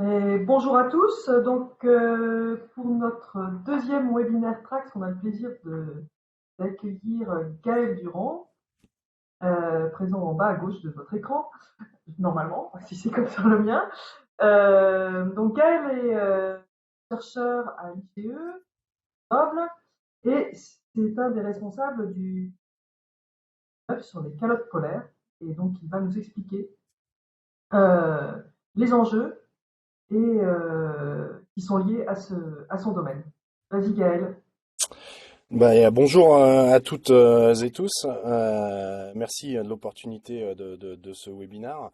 Et bonjour à tous. Pour notre deuxième webinaire Trax, on a le plaisir d'accueillir Gaël Durand, présent en bas à gauche de votre écran, normalement, si c'est comme sur le mien. Gaël est chercheur à l'ICE, Grenoble, et c'est un des responsables du œuvre sur les calottes polaires. Et donc, il va nous expliquer euh, les enjeux qui sont liés à son domaine. Vas-y Gaël. Bonjour à toutes et tous. Merci de l'opportunité de ce webinaire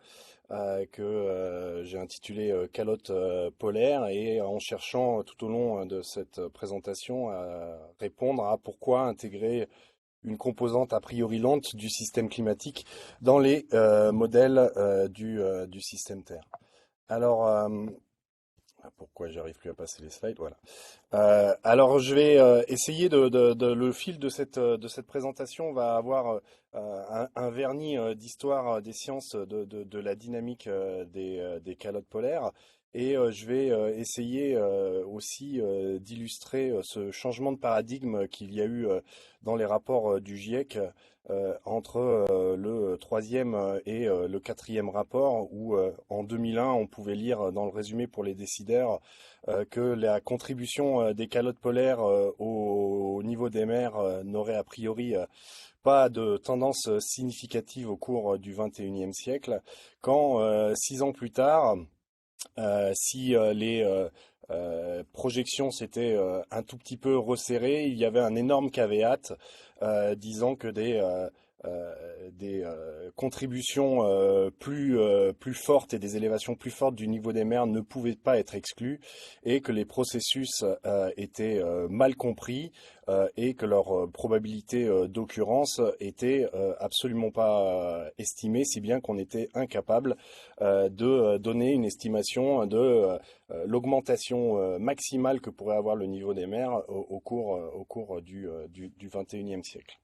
que j'ai intitulé Calotte polaire et en cherchant tout au long de cette présentation à répondre à pourquoi intégrer une composante a priori lente du système climatique dans les modèles du système Terre. Alors, pourquoi j'arrive plus à passer les slides? Voilà. Alors, je vais essayer le fil de cette présentation va avoir un vernis d'histoire des sciences de la dynamique des calottes polaires. Et je vais essayer aussi d'illustrer ce changement de paradigme qu'il y a eu dans les rapports du GIEC entre le troisième et le quatrième rapport, où en 2001, on pouvait lire dans le résumé pour les décideurs que la contribution des calottes polaires au niveau des mers n'aurait a priori pas de tendance significative au cours du XXIe siècle, quand 6 ans plus tard, si les projections s'étaient un tout petit peu resserrées, il y avait un énorme caveat disant que des contributions plus fortes et des élévations plus fortes du niveau des mers ne pouvaient pas être exclues et que les processus étaient mal compris et que leur probabilité d'occurrence était absolument pas estimée, si bien qu'on était incapable de donner une estimation de l'augmentation maximale que pourrait avoir le niveau des mers au cours du 21e siècle.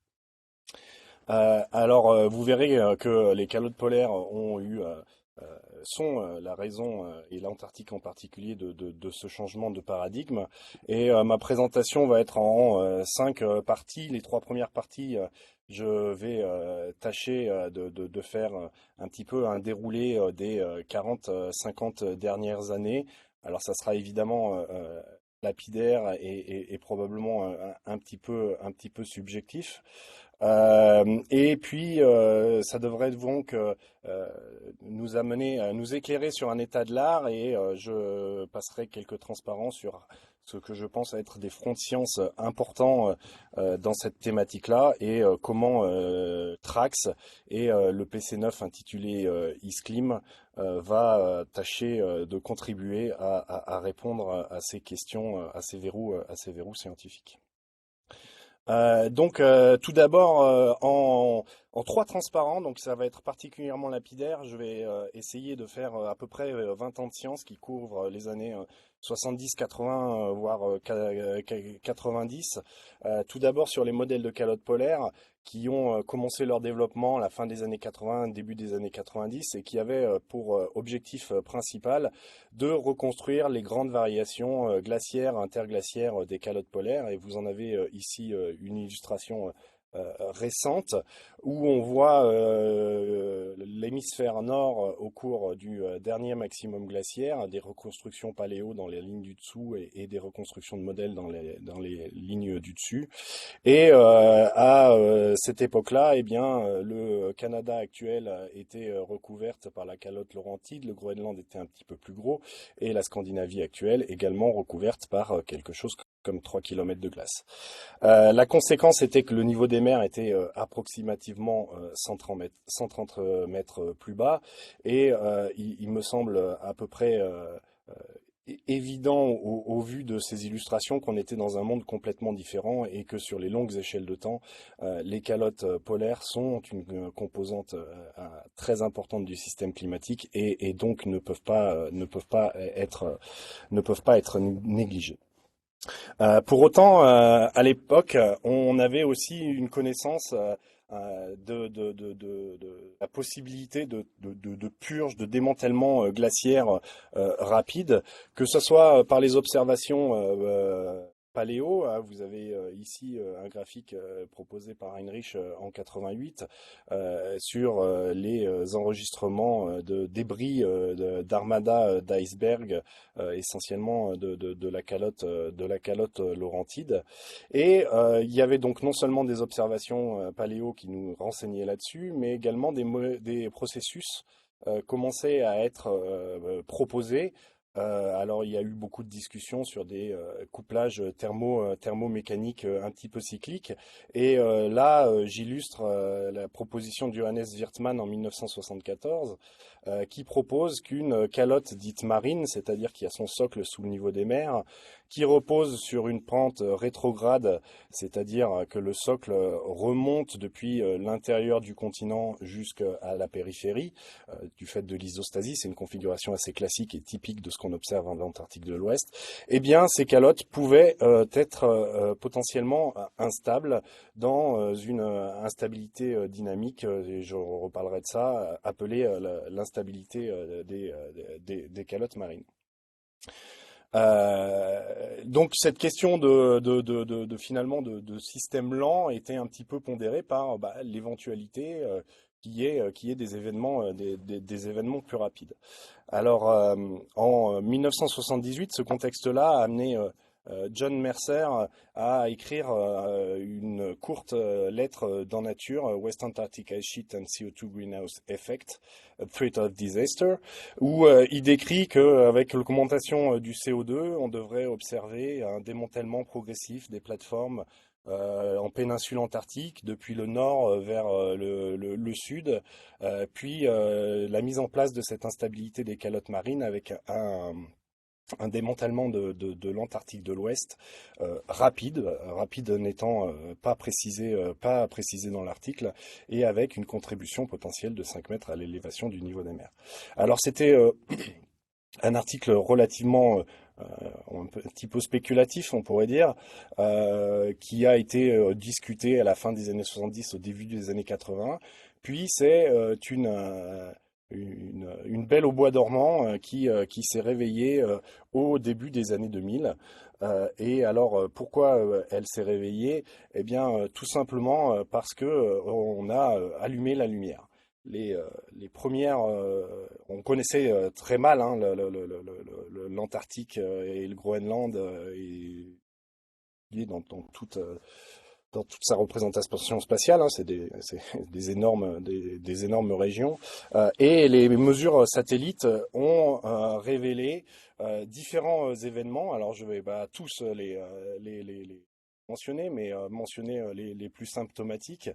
Vous verrez que les calottes polaires sont la raison, et l'Antarctique en particulier, de ce changement de paradigme. Et ma présentation va être en 5 parties. Les 3 premières parties, je vais tâcher de faire un petit peu un déroulé des 40-50 dernières années. Alors ça sera évidemment lapidaire et probablement un petit peu subjectif. Et puis, ça devrait donc nous amener, nous éclairer sur un état de l'art et je passerai quelques transparents sur ce que je pense être des fronts de science importants dans cette thématique-là et comment Trax et le PC9 intitulé Isclim va tâcher de contribuer à répondre à ces questions, à ces verrous scientifiques. Tout d'abord, en 3 transparents, donc ça va être particulièrement lapidaire. Je vais essayer de faire à peu près 20 ans de science qui couvrent les années 70, 80, voire 90. Tout d'abord sur les modèles de calottes polaires qui ont commencé leur développement à la fin des années 80, début des années 90, et qui avaient pour objectif principal de reconstruire les grandes variations glaciaires, interglaciaires des calottes polaires. Et vous en avez ici une illustration récente où on voit l'hémisphère nord au cours du dernier maximum glaciaire, des reconstructions paléo dans les lignes du dessous et des reconstructions de modèles dans les lignes du dessus. Et à cette époque-là, eh bien, le Canada actuel était recouverte par la calotte laurentide, le Groenland était un petit peu plus gros, et la Scandinavie actuelle également recouverte par quelque chose comme 3 kilomètres de glace. La conséquence était que le niveau des mers était approximativement 130 mètres plus bas, et il me semble à peu près évident au vu de ces illustrations qu'on était dans un monde complètement différent et que sur les longues échelles de temps, les calottes polaires sont une composante très importante du système climatique et donc ne peuvent pas être négligées. Pour autant, à l'époque, on avait aussi une connaissance de la possibilité de purge, de démantèlement glaciaire rapide, que ce soit par les observations paléo. Vous avez ici un graphique proposé par Heinrich en 88 sur les enregistrements de débris d'armada d'iceberg essentiellement de la calotte laurentide. Et il y avait donc non seulement des observations paléo qui nous renseignaient là-dessus, mais également des processus commençaient à être proposés. Alors il y a eu beaucoup de discussions sur des couplages thermomécaniques un petit peu cycliques. Et là, j'illustre la proposition de Johannes Wirtmann en 1974 qui propose qu'une calotte dite marine, c'est-à-dire qui a son socle sous le niveau des mers, qui repose sur une pente rétrograde, c'est-à-dire que le socle remonte depuis l'intérieur du continent jusqu'à la périphérie, du fait de l'isostasie, c'est une configuration assez classique et typique de ce qu'on observe dans l'Antarctique de l'Ouest, eh bien ces calottes pouvaient être potentiellement instables dans une instabilité dynamique, et je reparlerai de ça, appelée l'instabilité des calottes marines. Donc cette question finalement de système lent était un petit peu pondérée par l'éventualité qu'il y ait des événements, des événements plus rapides. Alors en 1978, ce contexte-là a amené John Mercer à écrire une courte lettre dans Nature, West Antarctic Ice Sheet and CO2 Greenhouse Effect, a Threat of Disaster, où il décrit qu'avec l'augmentation du CO2, on devrait observer un démantèlement progressif des plateformes en péninsule antarctique, depuis le nord vers le sud, puis la mise en place de cette instabilité des calottes marines avec un démantèlement de l'Antarctique de l'Ouest rapide n'étant pas précisé dans l'article, et avec une contribution potentielle de 5 mètres à l'élévation du niveau des mers. Alors c'était un article relativement un petit peu spéculatif, on pourrait dire, qui a été discuté à la fin des années 70, au début des années 80. Puis c'est une belle au bois dormant qui s'est réveillée au début des années 2000. Et alors, pourquoi elle s'est réveillée? Eh bien, tout simplement parce que on a allumé la lumière. Les premières, on connaissait très mal hein, l'Antarctique et le Groenland et dans toute sa représentation spatiale, hein, c'est des des énormes régions. Et les mesures satellites ont révélé différents événements. Alors je vais pas tous les mentionner, mais mentionner les plus symptomatiques.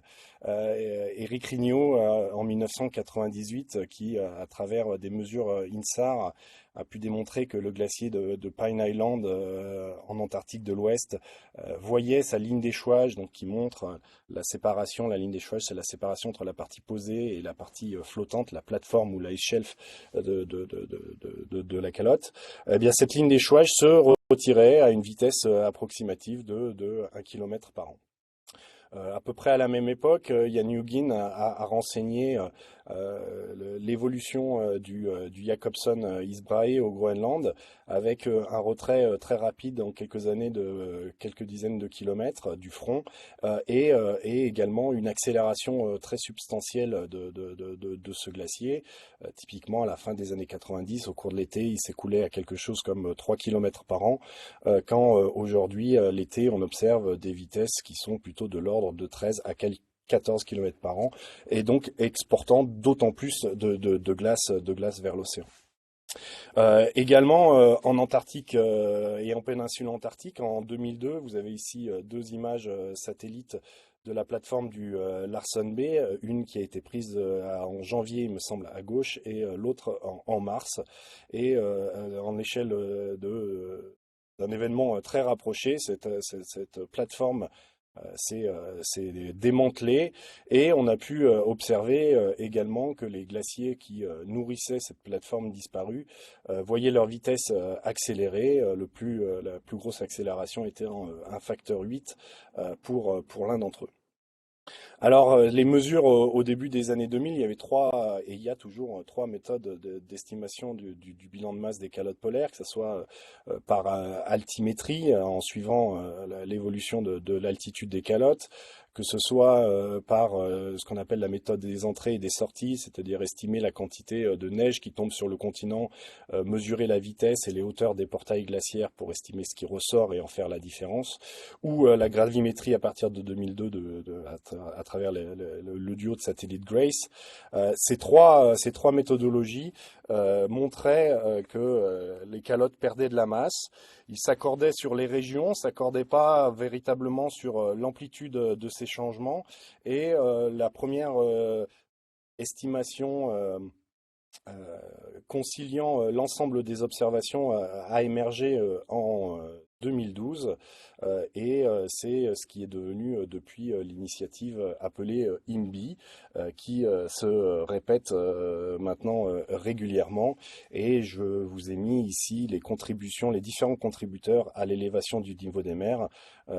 Éric Rignot, en 1998, qui, à travers des mesures INSAR, a pu démontrer que le glacier de Pine Island en Antarctique de l'Ouest voyait sa ligne d'échouage, donc qui montre la séparation. La ligne d'échouage, c'est la séparation entre la partie posée et la partie flottante, la plateforme ou l'ice shelf de la calotte. Eh bien, cette ligne d'échouage se retirait à une vitesse approximative de 1 km par an. À peu près à la même époque, Jan Hugin a renseigné l'évolution du Jacobson Isbrae au Groenland, avec un retrait très rapide en quelques années de quelques dizaines de kilomètres du front, et également une accélération très substantielle de ce glacier. Typiquement, à la fin des années 90, au cours de l'été, il s'écoulait à quelque chose comme 3 km par an, quand aujourd'hui, l'été, on observe des vitesses qui sont plutôt de l'ordre de 13 à 14 km par an, et donc exportant d'autant plus de glace vers l'océan. Également en Antarctique et en péninsule antarctique, en 2002, vous avez ici deux images satellites de la plateforme du Larsen B, une qui a été prise en janvier, il me semble, à gauche, et l'autre en mars. Et en échelle d'un événement très rapproché, cette plateforme C'est démantelé et on a pu observer également que les glaciers qui nourrissaient cette plateforme disparue voyaient leur vitesse accélérer. La plus grosse accélération était un facteur 8 pour l'un d'entre eux. Alors, les mesures au début des années 2000, il y avait et il y a toujours trois méthodes d'estimation du bilan de masse des calottes polaires, que ce soit par altimétrie, en suivant l'évolution de l'altitude des calottes, que ce soit par ce qu'on appelle la méthode des entrées et des sorties, c'est-à-dire estimer la quantité de neige qui tombe sur le continent, mesurer la vitesse et les hauteurs des portails glaciaires pour estimer ce qui ressort et en faire la différence, ou la gravimétrie à partir de 2002 à travers le duo de satellites GRACE. Ces trois méthodologies montraient que les calottes perdaient de la masse. Ils s'accordaient sur les régions, s'accordaient pas véritablement sur l'amplitude de ces changements. Et la première estimation conciliant l'ensemble des observations a émergé en 2012 et c'est ce qui est devenu depuis l'initiative appelée IMBI qui se répète maintenant régulièrement et je vous ai mis ici les contributions, les différents contributeurs à l'élévation du niveau des mers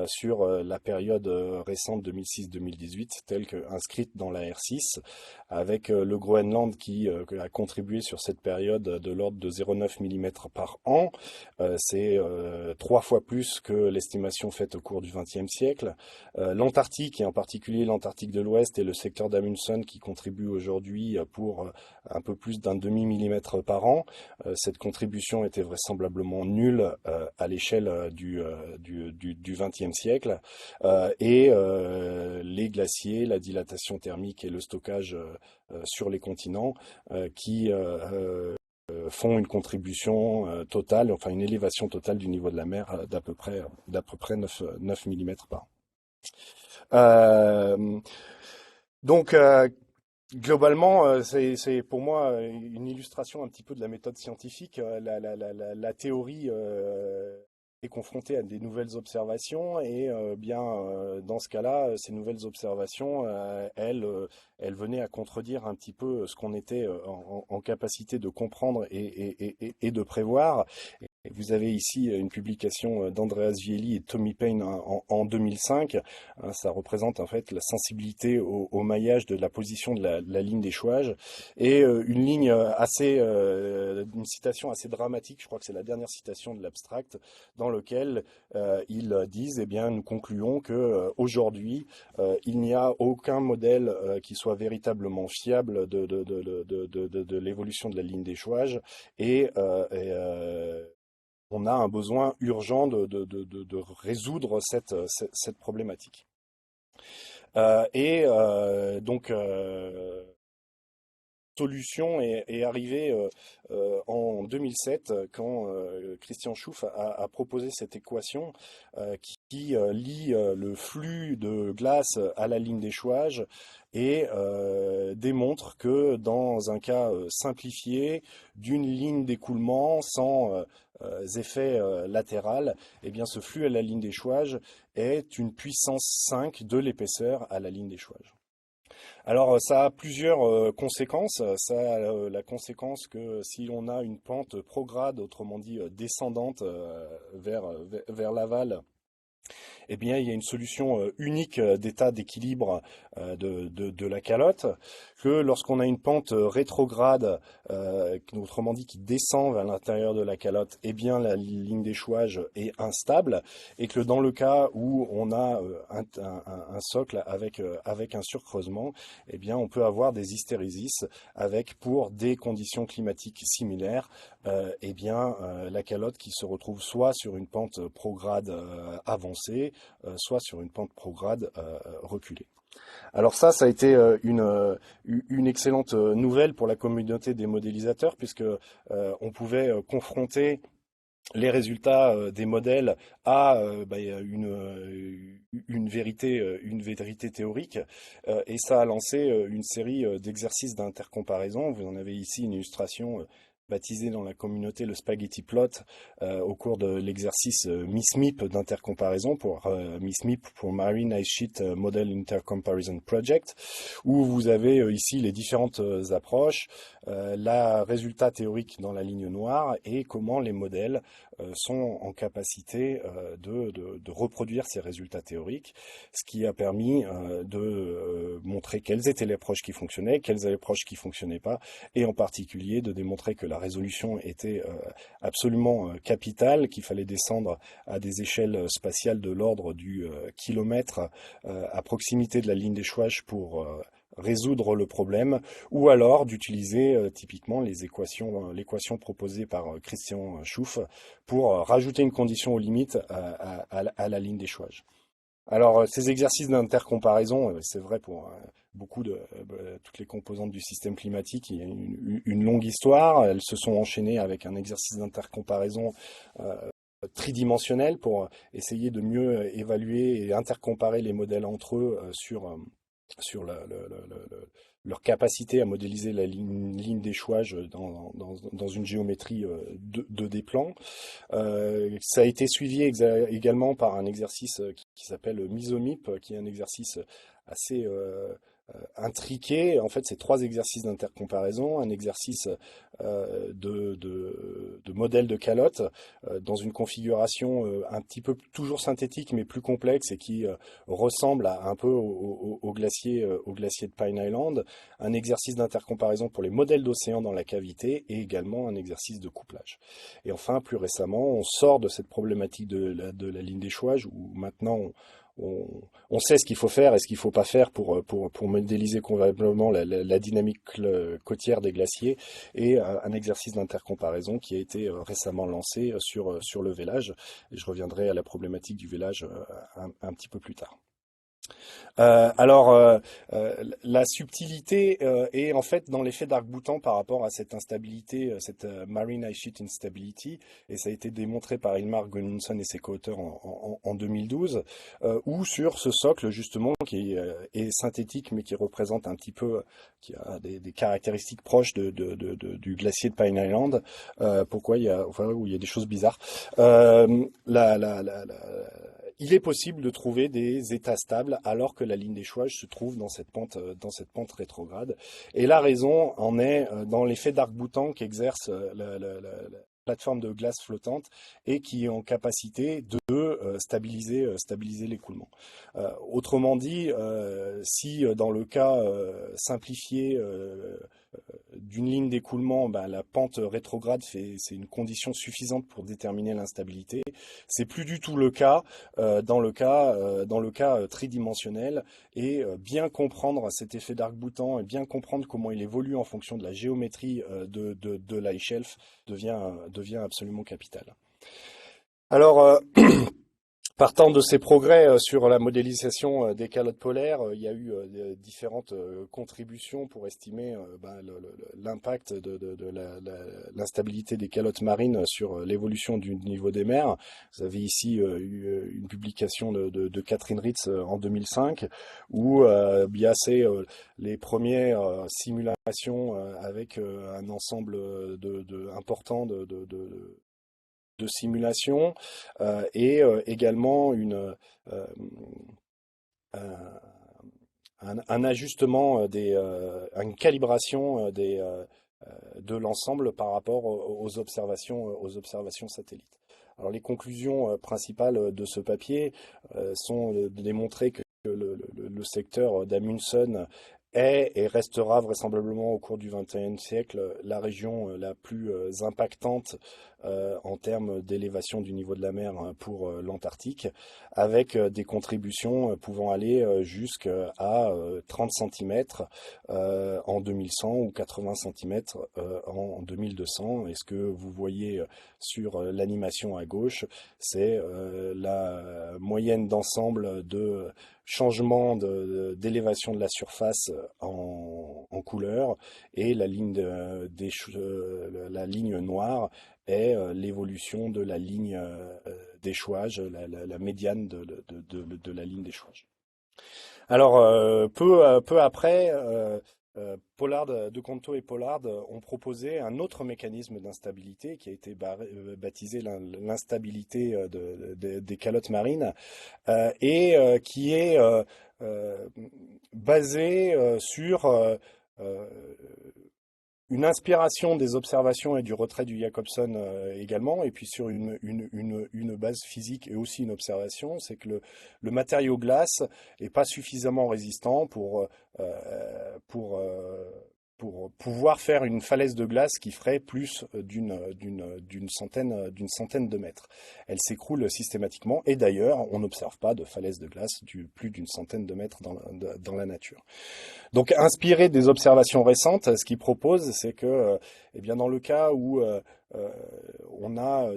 sur la période récente 2006-2018 telle qu'inscrite dans la R6 avec le Groenland qui a contribué sur cette période de l'ordre de 0,9 mm par an. C'est trois fois plus que l'estimation faite au cours du XXe siècle. L'Antarctique, et en particulier l'Antarctique de l'Ouest et le secteur d'Amundsen qui contribuent aujourd'hui pour un peu plus d'un demi-millimètre par an. Cette contribution était vraisemblablement nulle à l'échelle du XXe siècle. Et les glaciers, la dilatation thermique et le stockage sur les continents qui font une contribution totale, enfin une élévation totale du niveau de la mer d'à peu près 9 mm par an. Euh, donc, globalement, c'est pour moi une illustration un petit peu de la méthode scientifique. La théorie est confrontée à des nouvelles observations et dans ce cas-là, ces nouvelles observations, elles venaient à contredire un petit peu ce qu'on était en capacité de comprendre et de prévoir. Et vous avez ici une publication d'Andreas Vielli et Tommy Payne en 2005. Ça représente en fait la sensibilité au maillage de la position de la ligne d'échouage et une citation assez dramatique. Je crois que c'est la dernière citation de l'abstract dans lequel ils disent, eh bien, nous concluons que aujourd'hui, il n'y a aucun modèle qui soit véritablement fiable de l'évolution de la ligne d'échouage et on a un besoin urgent de résoudre cette problématique. Donc, solution est arrivée en 2007 quand Christian Schouff a proposé cette équation qui lie le flux de glace à la ligne d'échouage et démontre que dans un cas simplifié d'une ligne d'écoulement sans effet latéral, eh bien ce flux à la ligne d'échouage est une puissance 5 de l'épaisseur à la ligne d'échouage. Alors, ça a plusieurs conséquences. Ça a la conséquence que si on a une pente prograde, autrement dit descendante vers l'aval, eh bien, il y a une solution unique d'état d'équilibre de la calotte, que lorsqu'on a une pente rétrograde, autrement dit qui descend vers l'intérieur de la calotte, eh bien, la ligne d'échouage est instable, et que dans le cas où on a un socle avec un surcreusement, eh bien, on peut avoir des hystérésis avec, pour des conditions climatiques similaires, eh bien, la calotte qui se retrouve soit sur une pente prograde avancée, soit sur une pente prograde reculée. Alors ça a été une excellente nouvelle pour la communauté des modélisateurs puisque on pouvait confronter les résultats des modèles à une vérité théorique et ça a lancé une série d'exercices d'intercomparaison. Vous en avez ici une illustration baptisé dans la communauté le spaghetti plot au cours de l'exercice MISMIP d'intercomparaison pour MISMIP pour Marine Ice Sheet Model Intercomparison Project, où vous avez ici les différentes approches, la résultat théorique dans la ligne noire et comment les modèles sont en capacité de reproduire ces résultats théoriques, ce qui a permis de montrer quelles étaient les approches qui fonctionnaient, quelles étaient les approches qui ne fonctionnaient pas, et en particulier de démontrer que la résolution était absolument capitale, qu'il fallait descendre à des échelles spatiales de l'ordre du kilomètre à proximité de la ligne d'échouage pour résoudre le problème, ou alors d'utiliser typiquement l'équation proposée par Christian Schouff pour rajouter une condition aux limites à la ligne d'échouage. Alors, ces exercices d'intercomparaison, c'est vrai pour beaucoup de toutes les composantes du système climatique. Il y a une longue histoire. Elles se sont enchaînées avec un exercice d'intercomparaison euh, tridimensionnel pour essayer de mieux évaluer et intercomparer les modèles entre eux sur leur capacité à modéliser la ligne d'échouage dans une géométrie 2D plan. Ça a été suivi également par un exercice qui s'appelle MISOMIP, qui est un exercice assez intriqué. En fait, c'est trois exercices d'intercomparaison, un exercice de modèle de calotte dans une configuration un petit peu toujours synthétique mais plus complexe et qui ressemble un peu au glacier de Pine Island, un exercice d'intercomparaison pour les modèles d'océan dans la cavité et également un exercice de couplage. Et enfin, plus récemment, on sort de cette problématique de la ligne d'échouage où maintenant on sait ce qu'il faut faire et ce qu'il ne faut pas faire pour modéliser convenablement la dynamique côtière des glaciers, et un exercice d'intercomparaison qui a été récemment lancé sur le vélage. Et je reviendrai à la problématique du vélage un petit peu plus tard. Alors, la subtilité est en fait dans l'effet d'arc-boutant par rapport à cette instabilité, cette Marine Ice Sheet Instability, et ça a été démontré par Ilmar Gunnlaugsson et ses co-auteurs en 2012, où sur ce socle justement qui est synthétique mais qui représente un petit peu, qui a des caractéristiques proches du glacier de Pine Island. Pourquoi il y a, enfin, où il y a des choses bizarres. Il est possible de trouver des états stables alors que la ligne d'échouage se trouve dans cette pente rétrograde. Et la raison en est dans l'effet d'arc-boutant qu'exerce la plateforme de glace flottante et qui est en capacité de stabiliser l'écoulement. Autrement dit, si dans le cas simplifié d'une ligne d'écoulement, ben, la pente rétrograde c'est une condition suffisante pour déterminer l'instabilité. C'est plus du tout le cas dans le cas tridimensionnel, et bien comprendre cet effet d'arc-boutant et bien comprendre comment il évolue en fonction de la géométrie de l'ice shelf devient absolument capital. Alors, partant de ces progrès sur la modélisation des calottes polaires, il y a eu différentes contributions pour estimer l'impact de l'instabilité des calottes marines sur l'évolution du niveau des mers. Vous avez ici une publication de Catherine Ritz en 2005, où c'est les premières simulations avec un ensemble important de simulation et également euh, un ajustement une calibration de l'ensemble par rapport aux observations satellites. Alors les conclusions principales de ce papier sont de démontrer que le secteur d'Amundsen est et restera vraisemblablement au cours du XXIe siècle la région la plus impactante en termes d'élévation du niveau de la mer pour l'Antarctique, avec des contributions pouvant aller jusqu'à 30 cm en 2100 ou 80 cm en 2200. Et ce que vous voyez sur l'animation à gauche, c'est la moyenne d'ensemble de changement d'élévation de la surface en couleur, et la ligne noire est l'évolution de la ligne d'échouage, la médiane de la ligne d'échouage. Alors, peu après, Pollard, De Conto et Pollard ont proposé un autre mécanisme d'instabilité qui a été baptisé l'instabilité des calottes marines et qui est euh, basé sur euh, une inspiration des observations et du retrait du Jacobson également, et puis sur une base physique et aussi une observation, c'est que le matériau glace est pas suffisamment résistant pour pour pouvoir faire une falaise de glace qui ferait plus d'une centaine de mètres. Elle s'écroule systématiquement, et d'ailleurs, on n'observe pas de falaise de glace du plus d'une centaine de mètres dans la nature. Donc, inspiré des observations récentes, ce qu'il propose, c'est que, eh bien, dans le cas où euh, on a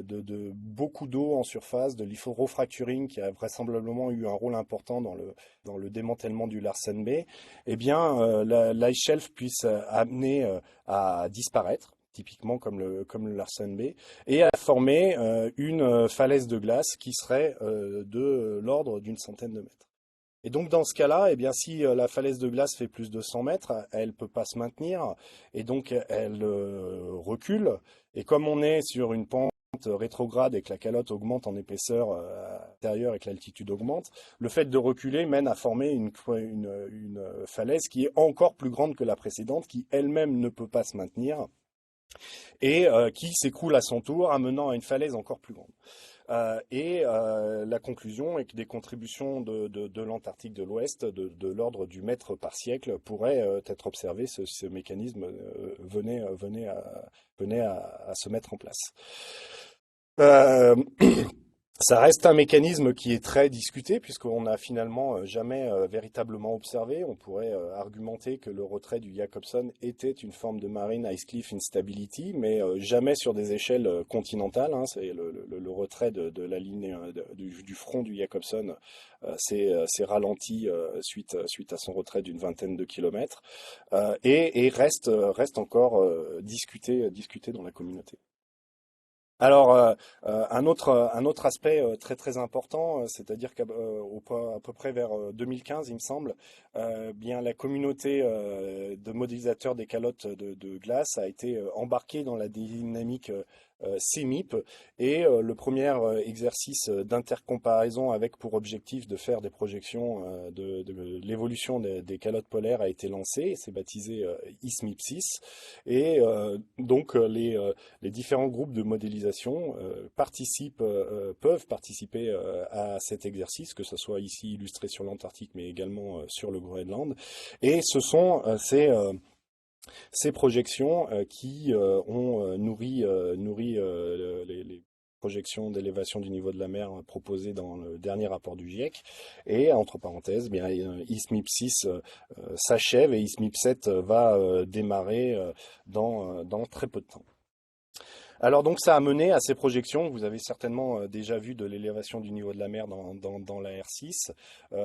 beaucoup d'eau en surface, de l'hydrofracturing qui a vraisemblablement eu un rôle important dans le démantèlement du Larsen B, eh bien, l'ice shelf puisse amener à disparaître, typiquement comme le Larsen B, et à former une falaise de glace qui serait de l'ordre d'une centaine de mètres. Et donc dans ce cas-là, eh bien, si la falaise de glace fait plus de 100 mètres, elle ne peut pas se maintenir et donc elle recule. Et comme on est sur une pente rétrograde et que la calotte augmente en épaisseur intérieure et que l'altitude augmente, le fait de reculer mène à former une falaise qui est encore plus grande que la précédente, qui elle-même ne peut pas se maintenir et qui s'écroule à son tour, amenant à une falaise encore plus grande. La conclusion est que des contributions de l'Antarctique de l'Ouest de l'ordre du mètre par siècle pourraient être observées. Ce mécanisme venait à se mettre en place. Euh, Ça reste un mécanisme qui est très discuté puisqu'on n'a finalement jamais véritablement observé. On pourrait argumenter que le retrait du Jacobson était une forme de marine ice cliff instability, mais jamais sur des échelles continentales, hein. C'est le retrait de la ligne du front du Jacobson s'est ralenti suite à son retrait d'une vingtaine de kilomètres et reste encore discuté dans la communauté. Alors, un autre aspect très très important, c'est-à-dire à peu près vers 2015, il me semble, bien la communauté de modélisateurs des calottes de glace a été embarquée dans la dynamique CMIP et le premier exercice d'intercomparaison avec pour objectif de faire des projections de l'évolution des calottes polaires a été lancé. C'est baptisé ISMIP6 et donc les différents groupes de modélisation peuvent participer à cet exercice, que ce soit ici illustré sur l'Antarctique, mais également sur le Groenland. Et ce sont ces projections qui ont nourri les projections d'élévation du niveau de la mer proposées dans le dernier rapport du GIEC. Et entre parenthèses, bien, ISMIP 6 s'achève et ISMIP 7 va démarrer dans très peu de temps. Alors donc ça a mené à ces projections, vous avez certainement déjà vu de l'élévation du niveau de la mer dans la R6,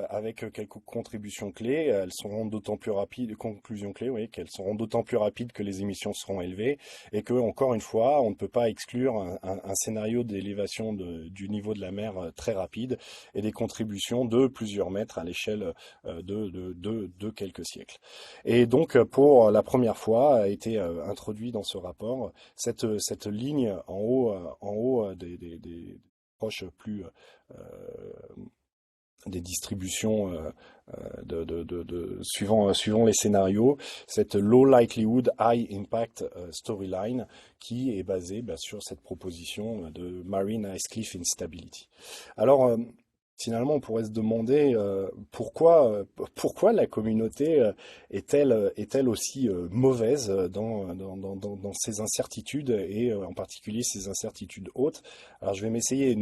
avec quelques contributions clés. Elles seront d'autant plus rapides, conclusions clés, oui, qu'elles seront d'autant plus rapides que les émissions seront élevées, et que, encore une fois, on ne peut pas exclure un scénario d'élévation du niveau de la mer très rapide, et des contributions de plusieurs mètres à l'échelle de quelques siècles. Et donc, pour la première fois, a été introduit dans ce rapport cette ligne en haut des proches plus des distributions suivant les scénarios, cette low likelihood, high impact storyline qui est basée sur cette proposition de marine ice cliff instability. Alors, finalement, on pourrait se demander pourquoi la communauté est-elle aussi mauvaise dans ces incertitudes et en particulier ces incertitudes hautes. Alors, je vais m'essayer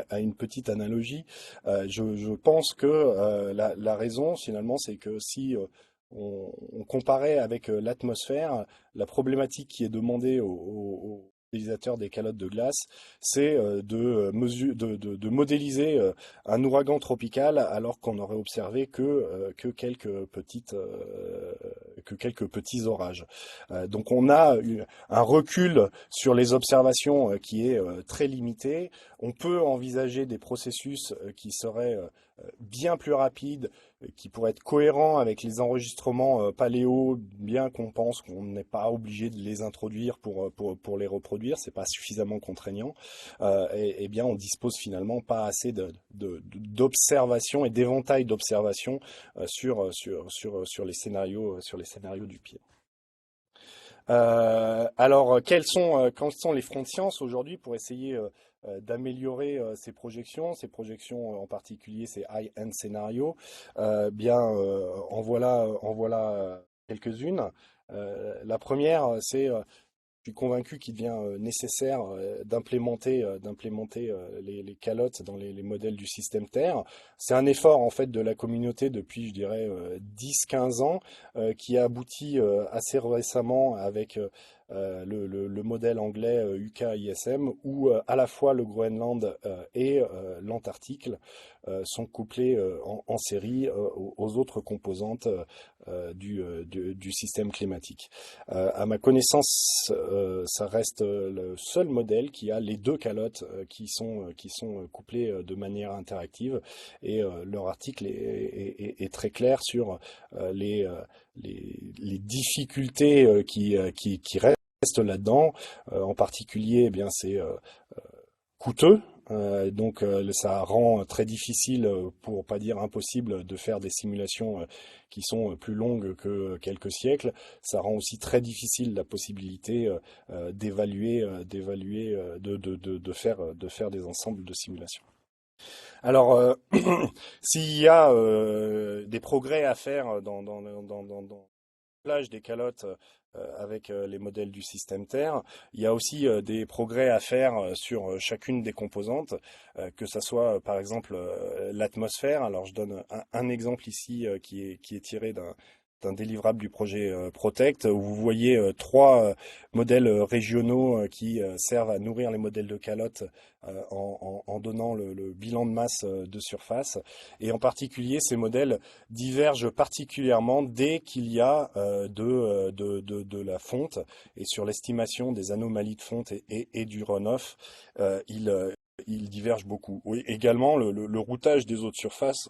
à une petite analogie. Je pense que la raison, finalement, c'est que si on comparait avec l'atmosphère, la problématique qui est demandée aux utilisateurs des calottes de glace, c'est de modéliser un ouragan tropical alors qu'on n'aurait observé que quelques petits orages. Donc on a un recul sur les observations qui est très limité. On peut envisager des processus qui seraient bien plus rapides qui pourrait être cohérent avec les enregistrements paléo, bien qu'on pense qu'on n'est pas obligé de les introduire pour les reproduire, c'est pas suffisamment contraignant, et bien on dispose finalement pas assez d'observations et d'éventail d'observations sur les scénarios du pied. Alors, quelles sont les fronts de science aujourd'hui pour essayer d'améliorer ces projections? Ces projections, en particulier ces high-end scénarios, en voilà quelques-unes. La première, c'est je suis convaincu qu'il devient nécessaire d'implémenter les calottes dans les modèles du système Terre. C'est un effort en fait de la communauté depuis, je dirais, 10-15 ans, qui a abouti assez récemment avec le modèle anglais UKISM, où à la fois le Groenland et l'Antarctique sont couplés en série aux autres composantes du système climatique. À ma connaissance, ça reste le seul modèle qui a les deux calottes qui sont couplées de manière interactive, et leur article est très clair sur les difficultés qui restent là-dedans. En particulier, eh bien, c'est coûteux. Donc ça rend très difficile, pour pas dire impossible, de faire des simulations qui sont plus longues que quelques siècles. Ça rend aussi très difficile la possibilité de faire des ensembles de simulations. Alors, s'il y a des progrès à faire dans l'âge des calottes avec les modèles du système Terre, il y a aussi des progrès à faire sur chacune des composantes, que ça soit par exemple l'atmosphère. Alors je donne un exemple ici qui est tiré d'un délivrable du projet Protect, où vous voyez trois modèles régionaux qui servent à nourrir les modèles de calotte en donnant le bilan de masse de surface. Et en particulier, ces modèles divergent particulièrement dès qu'il y a de la fonte, et sur l'estimation des anomalies de fonte et du runoff, ils divergent beaucoup. Oui, également, le routage des eaux de surface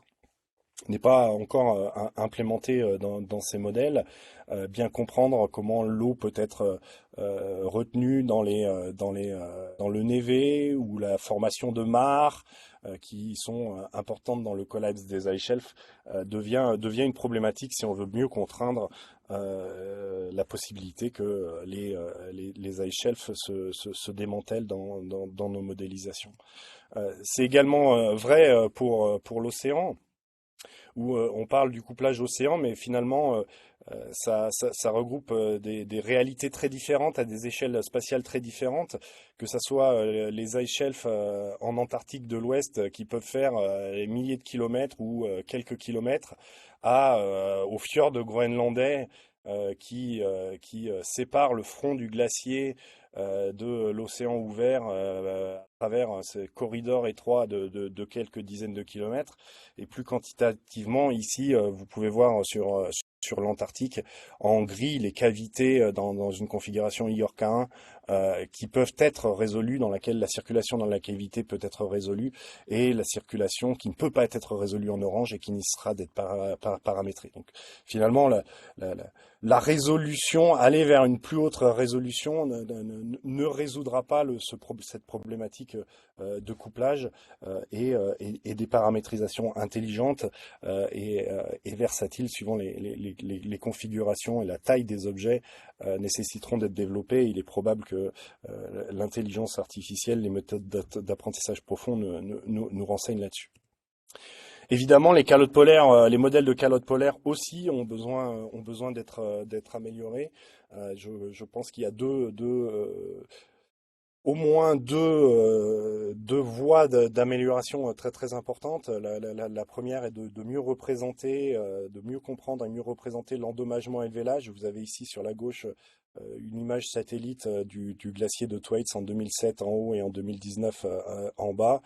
n'est pas encore implémenté dans ces modèles. Bien comprendre comment l'eau peut être retenue dans le névé, ou la formation de mares qui sont importantes dans le collapse des ice shelves, devient une problématique si on veut mieux contraindre la possibilité que les ice shelves se démantèlent dans nos modélisations. C'est également vrai pour l'océan, où on parle du couplage océan, mais finalement, ça regroupe des réalités très différentes à des échelles spatiales très différentes, que ce soit les ice shelves en Antarctique de l'Ouest, qui peuvent faire des milliers de kilomètres ou quelques kilomètres, aux fjords groenlandais qui séparent le front du glacier de l'océan ouvert à travers ces corridors étroits de quelques dizaines de kilomètres. Et plus quantitativement, ici, vous pouvez voir sur l'Antarctique, en gris, les cavités dans une configuration Iorka 1 qui peuvent être résolues, dans laquelle la circulation dans la cavité peut être résolue, et la circulation qui ne peut pas être résolue en orange et qui n'y sera d'être paramétrée. Donc finalement, la, la résolution, aller vers une plus haute résolution ne résoudra pas cette problématique de couplage et des paramétrisations intelligentes et versatiles suivant les configurations et la taille des objets nécessiteront d'être développées. Il est probable que l'intelligence artificielle, les méthodes d'apprentissage profond nous renseignent là-dessus. Évidemment, les calottes polaires, les modèles de calottes polaires aussi ont besoin d'être améliorés. Je pense qu'il y a au moins deux voies d'amélioration très très importantes. La première est de mieux représenter, de mieux comprendre et mieux représenter l'endommagement et le vélage. Vous avez ici sur la gauche une image satellite du glacier de Thwaites en 2007 en haut et en 2019 en bas,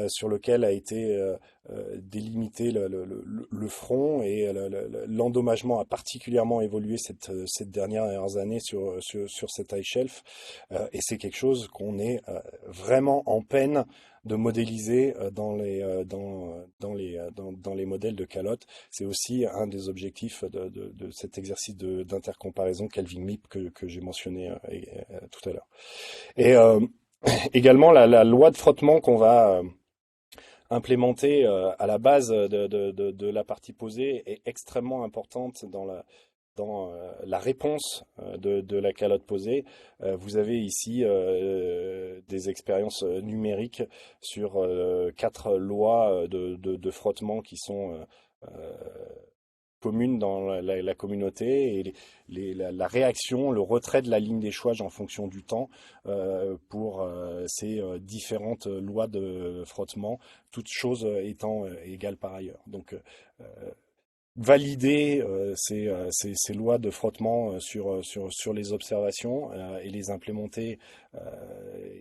sur lequel a été délimité le front, et l'endommagement a particulièrement évolué ces dernières années sur cet ice shelf, et c'est quelque chose choses qu'on est vraiment en peine de modéliser dans les modèles de calotte. C'est aussi un des objectifs de cet exercice d'intercomparaison Kelvin-MIP que j'ai mentionné tout à l'heure. Et également la loi de frottement qu'on va implémenter à la base de la partie posée est extrêmement importante dans la réponse de la calotte posée. Vous avez ici des expériences numériques sur 4 lois de frottement qui sont communes dans la communauté, et la réaction, le retrait de la ligne d'échouage en fonction du temps pour ces différentes lois de frottement, toutes choses étant égales par ailleurs. Donc valider ces lois de frottement sur les observations et les implémenter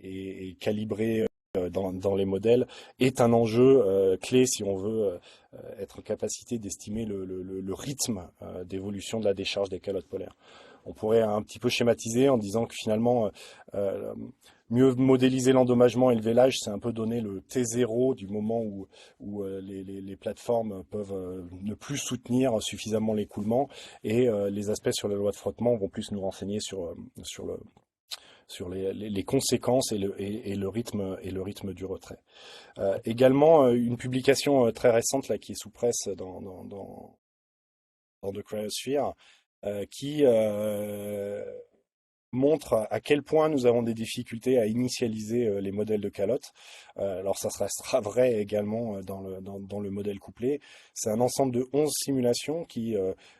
et calibrer dans les modèles est un enjeu clé si on veut être en capacité d'estimer le rythme d'évolution de la décharge des calottes polaires. On pourrait un petit peu schématiser en disant que finalement, mieux modéliser l'endommagement et le vélage, c'est un peu donner le T0 du moment où les plateformes peuvent ne plus soutenir suffisamment l'écoulement, et les aspects sur la loi de frottement vont plus nous renseigner sur les conséquences et le rythme du retrait. Également, une publication très récente là, qui est sous presse dans The Cryosphere, qui montre à quel point nous avons des difficultés à initialiser les modèles de calotte. Alors ça restera vrai également dans le modèle couplé. C'est un ensemble de 11 simulations qui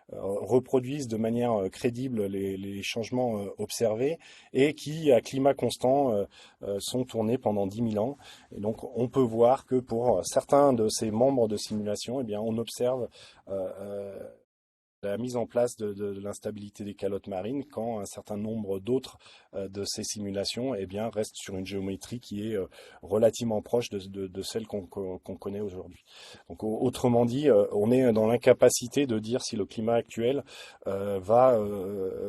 reproduisent de manière crédible les changements observés et qui, à climat constant, sont tournés pendant 10 000 ans. Et donc on peut voir que pour certains de ces membres de simulation, eh bien, on observe la mise en place de l'instabilité des calottes marines, quand un certain nombre d'autres de ces simulations eh bien, restent sur une géométrie qui est relativement proche de celle qu'on connaît aujourd'hui. Donc, autrement dit, on est dans l'incapacité de dire si le climat actuel va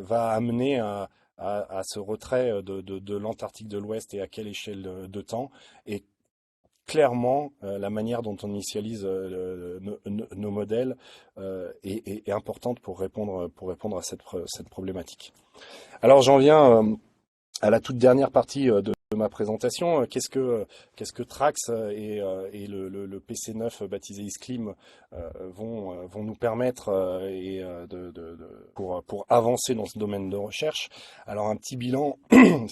amener à ce retrait de l'Antarctique de l'Ouest et à quelle échelle de temps. Et clairement, la manière dont on initialise nos modèles est importante pour répondre à cette problématique. Alors j'en viens à la toute dernière partie de ma présentation. Qu'est-ce que Trax et le PC9 baptisé Isclim vont nous permettre pour avancer dans ce domaine de recherche. Alors un petit bilan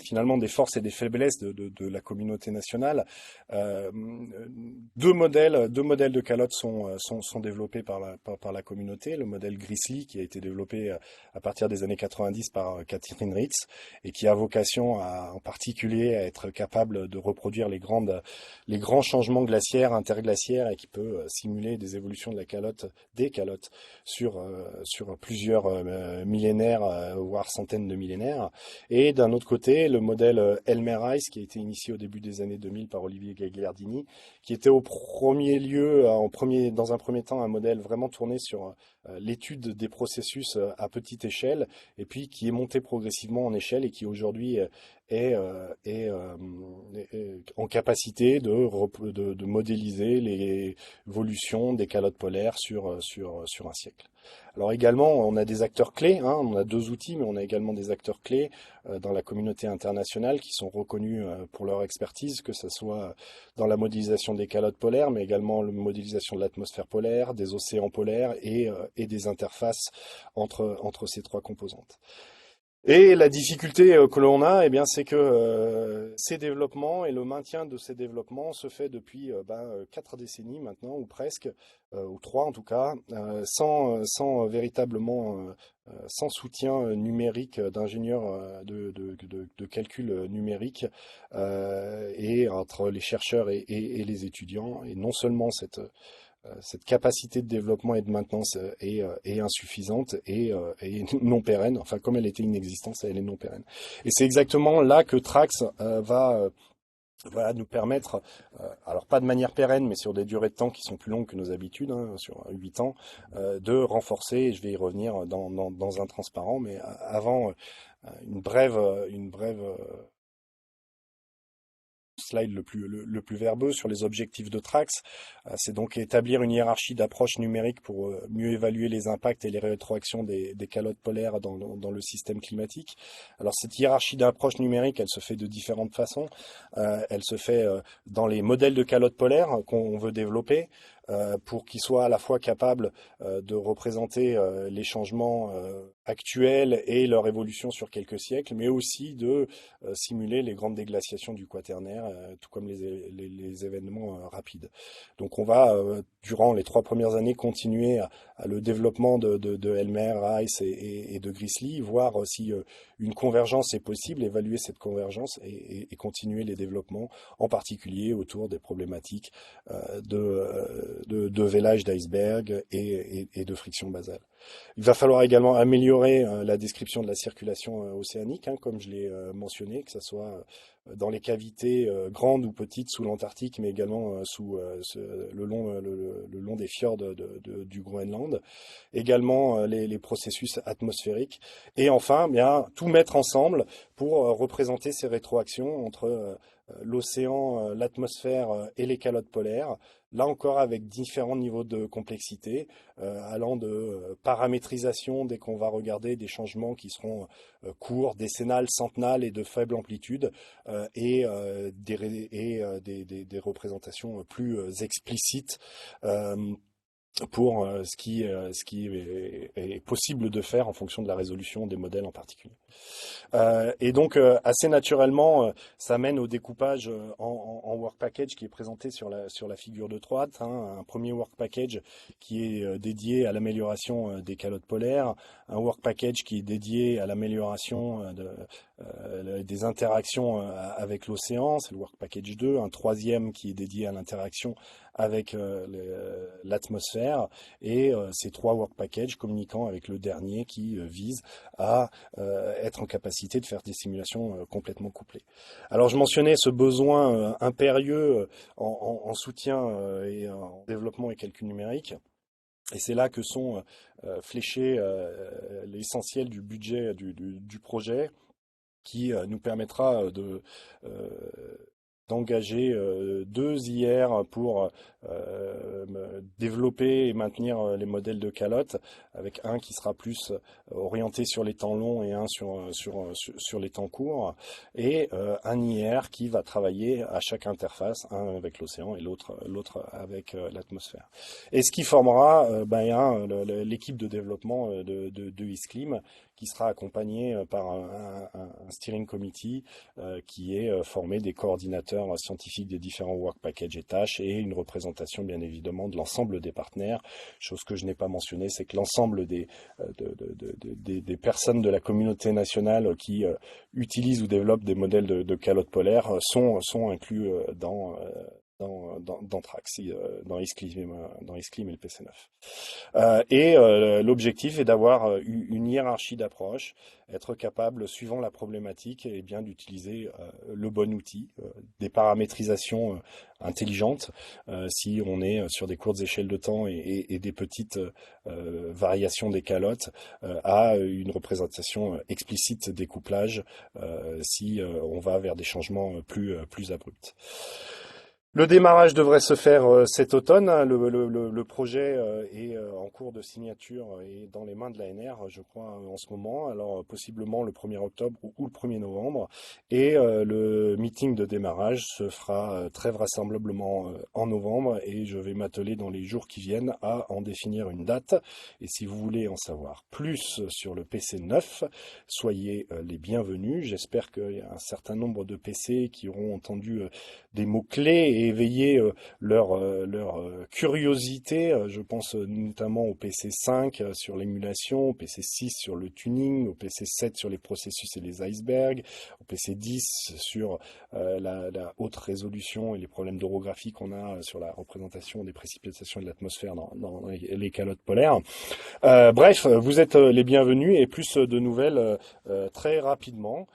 finalement des forces et des faiblesses de la communauté nationale. Deux modèles de calottes sont développés par la communauté. Le modèle Grizzly, qui a été développé à partir des années 90 par Catherine Ritz et qui a vocation en particulier à être capable de reproduire les grands changements glaciaires, interglaciaires, et qui peut simuler des évolutions des calottes sur plusieurs millénaires, voire centaines de millénaires. Et d'un autre côté, le modèle Elmer-Ice, qui a été initié au début des années 2000 par Olivier Gagliardini, qui était dans un premier temps, un modèle vraiment tourné sur l'étude des processus à petite échelle, et puis qui est monté progressivement en échelle et qui aujourd'hui est en capacité de modéliser l'évolution des calottes polaires sur un siècle. Alors également, on a des acteurs clés, on a 2 outils, mais on a également des acteurs clés dans la communauté internationale qui sont reconnus pour leur expertise, que ce soit dans la modélisation des calottes polaires, mais également la modélisation de l'atmosphère polaire, des océans polaires et des interfaces entre ces 3 composantes. Et la difficulté que l'on a, eh bien, c'est que ces développements et le maintien de ces développements se fait depuis 4 décennies maintenant, ou presque, ou 3 en tout cas, sans véritablement, sans soutien numérique d'ingénieurs de calcul numérique, et entre les chercheurs et les étudiants. Et non seulement cette capacité de développement et de maintenance est insuffisante et non pérenne. Enfin, comme elle était inexistante, elle est non pérenne. Et c'est exactement là que Trax va nous permettre, alors pas de manière pérenne, mais sur des durées de temps qui sont plus longues que nos habitudes, sur 8 ans, de renforcer, et je vais y revenir dans un transparent, mais avant une brève slide le plus verbeux sur les objectifs de Trax. C'est donc établir une hiérarchie d'approches numériques pour mieux évaluer les impacts et les rétroactions des calottes polaires dans le système climatique. Alors cette hiérarchie d'approches numériques, elle se fait de différentes façons. Elle se fait dans les modèles de calottes polaires qu'on veut développer pour qu'ils soient à la fois capables de représenter les changements actuels et leur évolution sur quelques siècles, mais aussi de simuler les grandes déglaciations du Quaternaire, tout comme les événements rapides. Donc on va, durant les 3 premières années, continuer à le développement de Elmer, Rice et de Grizzly, voir si une convergence est possible, évaluer cette convergence et continuer les développements, en particulier autour des problématiques de vélage d'iceberg et de friction basale. Il va falloir également améliorer la description de la circulation océanique, hein, comme je l'ai mentionné, que ce soit dans les cavités grandes ou petites sous l'Antarctique, mais également le long des fjords du Groenland. Également les processus atmosphériques. Et enfin, bien, tout mettre ensemble pour représenter ces rétroactions entre l'océan, l'atmosphère et les calottes polaires. Là encore, avec différents niveaux de complexité, allant de paramétrisation dès qu'on va regarder des changements qui seront courts, décennales, centennales et de faible amplitude, des représentations plus explicites pour ce qui est possible de faire en fonction de la résolution des modèles en particulier. Et donc, assez naturellement, ça mène au découpage en work package qui est présenté sur la figure de droite. Hein, un premier work package qui est dédié à l'amélioration des calottes polaires, un work package qui est dédié à l'amélioration des interactions avec l'océan, c'est le work package 2, un troisième qui est dédié à l'interaction avec l'atmosphère, et ces 3 work packages communiquant avec le dernier qui vise à être en capacité de faire des simulations complètement couplées. Alors je mentionnais ce besoin impérieux en soutien et en développement et calcul numérique. Et c'est là que sont fléchés l'essentiel du budget du projet, qui nous permettra d'engager 2 IR pour développer et maintenir les modèles de calotte, avec un qui sera plus orienté sur les temps longs et un sur les temps courts, et un IR qui va travailler à chaque interface, un avec l'océan et l'autre avec l'atmosphère. Et ce qui formera l'équipe de développement de ISCLIM, qui sera accompagné par un steering committee qui est formé des coordinateurs scientifiques des différents work packages et tâches, et une représentation bien évidemment de l'ensemble des partenaires. Chose que je n'ai pas mentionnée, c'est que l'ensemble des personnes de la communauté nationale qui utilisent ou développent des modèles de calottes polaires sont inclus dans Trax, dans ISCLIM et le PC9. L'objectif est d'avoir une hiérarchie d'approche, être capable, suivant la problématique, et bien d'utiliser le bon outil, des paramétrisations intelligentes, si on est sur des courtes échelles de temps et des petites variations des calottes, à une représentation explicite des couplages, si on va vers des changements plus abrupts. Le démarrage devrait se faire cet automne. Le projet est en cours de signature et dans les mains de l'ANR, je crois, en ce moment. Alors possiblement le 1er octobre ou le 1er novembre. Et le meeting de démarrage se fera très vraisemblablement en novembre, et je vais m'atteler dans les jours qui viennent à en définir une date. Et si vous voulez en savoir plus sur le PC9, soyez les bienvenus. J'espère qu'il y a un certain nombre de PC qui auront entendu des mots-clés et éveiller leur curiosité. Je pense notamment au PC5 sur l'émulation, au PC6 sur le tuning, au PC7 sur les processus et les icebergs, au PC10 sur la haute résolution et les problèmes d'orographie qu'on a sur la représentation des précipitations de l'atmosphère dans les calottes polaires. Bref, vous êtes les bienvenus, et plus de nouvelles très rapidement.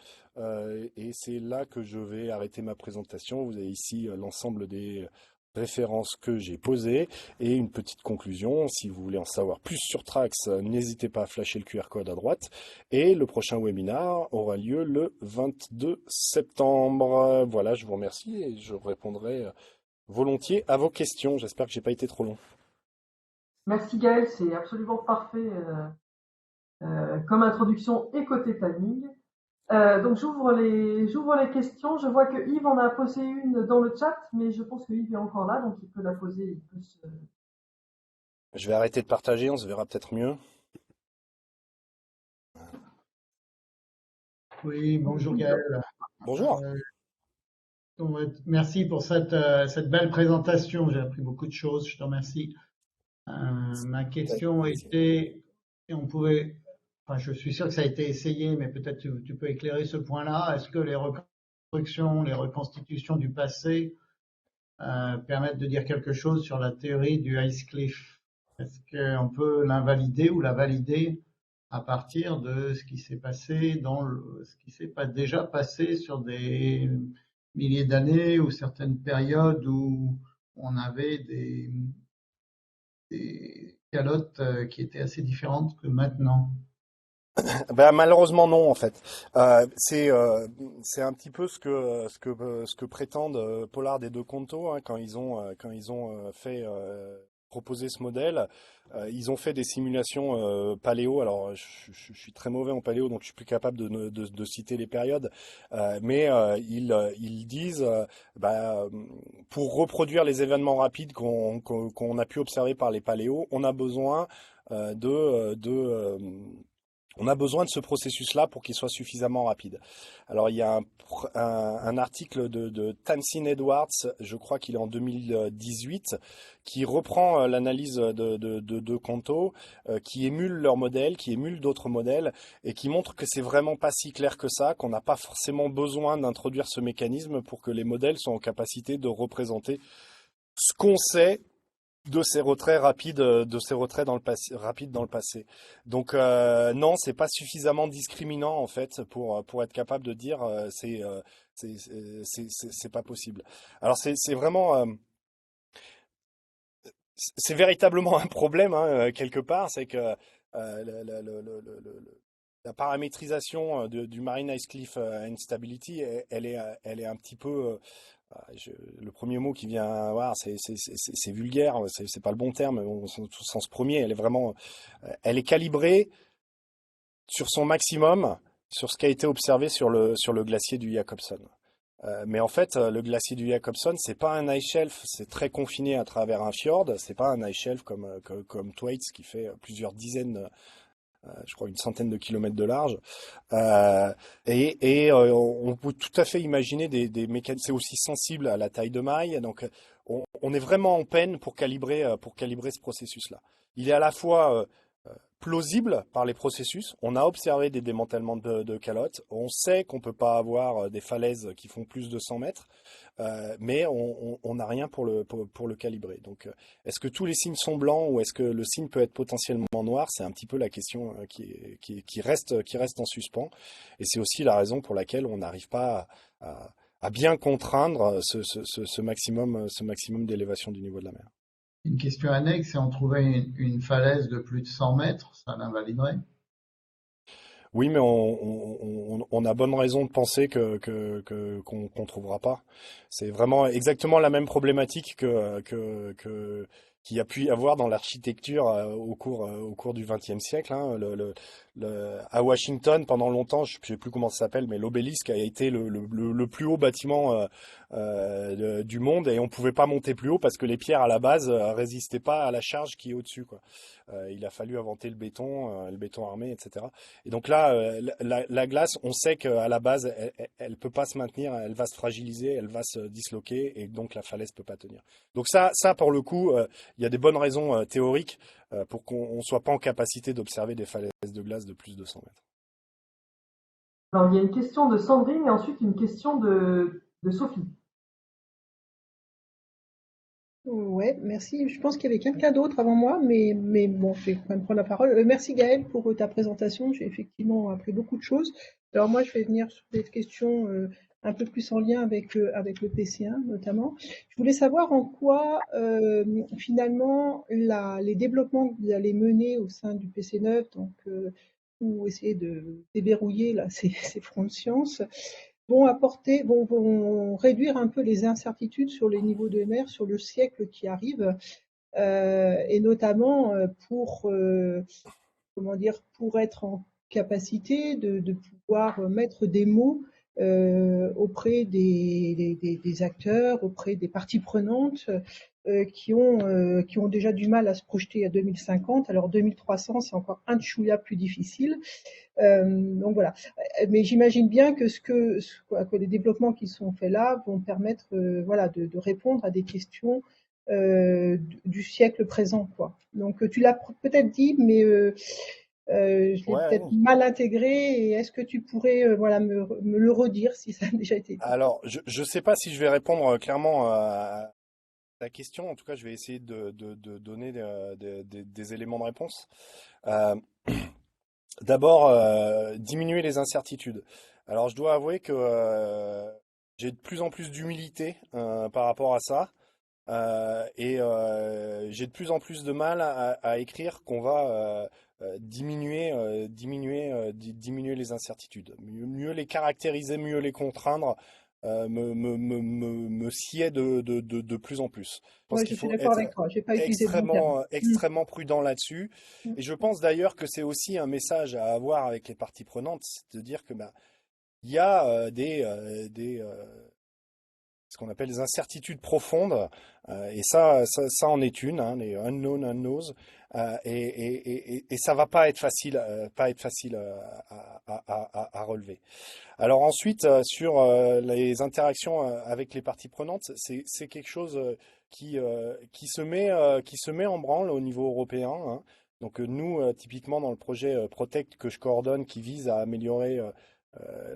Et c'est là que je vais arrêter ma présentation. Vous avez ici l'ensemble des références que j'ai posées et une petite conclusion. Si vous voulez en savoir plus sur Trax, n'hésitez pas à flasher le QR code à droite. Et le prochain webinar aura lieu le 22 septembre. Voilà, je vous remercie et je répondrai volontiers à vos questions. J'espère que j'ai pas été trop long. Merci Gaël, c'est absolument parfait comme introduction et côté timing. Donc j'ouvre les questions. Je vois que Yves en a posé une dans le chat, mais je pense que Yves est encore là, donc il peut la poser. Il peut se... Je vais arrêter de partager, on se verra peut-être mieux. Oui, bonjour Gaël. Bonjour. Merci pour cette belle présentation. J'ai appris beaucoup de choses. Je te remercie. Ma question était, si on pouvait, enfin, je suis sûr que ça a été essayé, mais peut-être tu peux éclairer ce point-là. Est-ce que les reconstructions, les reconstitutions du passé permettent de dire quelque chose sur la théorie du Ice Cliff? Est-ce qu'on peut l'invalider ou la valider à partir de ce qui s'est passé ce qui s'est pas déjà passé sur des milliers d'années ou certaines périodes où on avait des calottes qui étaient assez différentes que maintenant? Ben, malheureusement non en fait. C'est un petit peu ce que prétendent Pollard et De Conto, hein, quand ils ont fait proposer ce modèle. Ils ont fait des simulations paléo. Alors je suis très mauvais en paléo, donc je suis plus capable de citer les périodes. Mais ils disent bah, pour reproduire les événements rapides qu'on a pu observer par les paléos, on a besoin on a besoin de ce processus-là pour qu'il soit suffisamment rapide. Alors, il y a un article de Tamsin Edwards, je crois qu'il est en 2018, qui reprend l'analyse de Conto, qui émule leur modèle, qui émule d'autres modèles, et qui montre que c'est vraiment pas si clair que ça, qu'on n'a pas forcément besoin d'introduire ce mécanisme pour que les modèles soient en capacité de représenter ce qu'on sait de ces retraits rapides, de ces retraits dans le passé, rapides dans le passé. Donc non, c'est pas suffisamment discriminant en fait pour être capable de dire c'est pas possible. Alors c'est vraiment c'est véritablement un problème hein, quelque part, c'est que la paramétrisation du Marine Ice Cliff Instability, elle est un petit peu le premier mot qui vient, voilà, c'est vulgaire, c'est pas le bon terme, au sens premier, elle est vraiment, elle est calibrée sur son maximum, sur ce qui a été observé sur le glacier du Jacobson. Mais en fait, le glacier du Jacobson, c'est pas un ice shelf, c'est très confiné à travers un fjord, c'est pas un ice shelf comme Thwaites qui fait plusieurs dizaines, je crois une centaine de kilomètres de large. On peut tout à fait imaginer des mécanismes. C'est aussi sensible à la taille de maille. Donc, on est vraiment en peine pour calibrer ce processus-là. Il est à la fois plausible par les processus. On a observé des démantèlements de calottes. On sait qu'on peut pas avoir des falaises qui font plus de 100 mètres, mais on n'a rien pour le calibrer. Donc, est-ce que tous les signes sont blancs ou est-ce que le signe peut être potentiellement noir? C'est un petit peu la question qui reste en suspens. Et c'est aussi la raison pour laquelle on n'arrive pas à bien contraindre ce maximum d'élévation du niveau de la mer. Une question annexe, si on trouvait une falaise de plus de 100 mètres, ça l'invaliderait? Oui, mais on a bonne raison de penser qu'on trouvera pas. C'est vraiment exactement la même problématique qu'il y a pu y avoir dans l'architecture au cours du XXe siècle. Hein. À Washington, pendant longtemps, je ne sais plus comment ça s'appelle, mais l'obélisque a été le plus haut bâtiment du monde et on pouvait pas monter plus haut parce que les pierres à la base résistaient pas à la charge qui est au-dessus, quoi. Il a fallu inventer le béton armé, etc. Et donc là, la glace, on sait qu'à la base, elle peut pas se maintenir, elle va se fragiliser, elle va se disloquer, et donc la falaise peut pas tenir. Donc ça pour le coup, il y a des bonnes raisons théoriques pour qu'on soit pas en capacité d'observer des falaises de glace de plus de 100 mètres. Alors, il y a une question de Sandrine et ensuite une question de Sophie. Ouais, merci. Je pense qu'il y avait quelqu'un d'autre avant moi, mais bon, je vais quand même prendre la parole. Merci Gaëlle pour ta présentation. J'ai effectivement appris beaucoup de choses. Alors moi, je vais venir sur des questions un peu plus en lien avec le PC1 notamment. Je voulais savoir en quoi finalement les développements que vous allez mener au sein du PC9, donc ou essayer de déverrouiller là, ces fronts de science, vont réduire un peu les incertitudes sur les niveaux de MR sur le siècle qui arrive, et notamment pour être en capacité de pouvoir mettre des mots auprès des acteurs, auprès des parties prenantes qui ont déjà du mal à se projeter à 2050. Alors 2300, c'est encore un chouïa plus difficile. Donc voilà. Mais j'imagine bien que les développements qui sont faits là vont permettre voilà, de répondre à des questions du siècle présent, quoi. Donc tu l'as peut-être dit, mais je l'ai Ouais, peut-être mal intégré. Et est-ce que tu pourrais voilà, me le redire si ça a déjà été dit? alors je ne sais pas si je vais répondre clairement à ta question. En tout cas, je vais essayer de donner des éléments de réponse. Euh, D'abord, diminuer les incertitudes. Alors, je dois avouer que j'ai de plus en plus d'humilité par rapport à ça. J'ai de plus en plus de mal à écrire qu'on va diminuer les incertitudes. Mieux les caractériser, mieux les contraindre, me sied de plus en plus. Je pense Ouais, je qu'il suis faut d'accord être avec toi. J'ai pas utilisé le bon terme. extrêmement prudent là-dessus. Mm. Et je pense d'ailleurs que c'est aussi un message à avoir avec les parties prenantes, c'est de dire que bah, il y a ce qu'on appelle les incertitudes profondes, et ça en est une, hein, les unknown unknowns, et ça va pas être facile à relever. Alors ensuite, sur les interactions avec les parties prenantes, c'est quelque chose qui se met en branle au niveau européen, hein. Donc nous, typiquement dans le projet Protect que je coordonne, qui vise à améliorer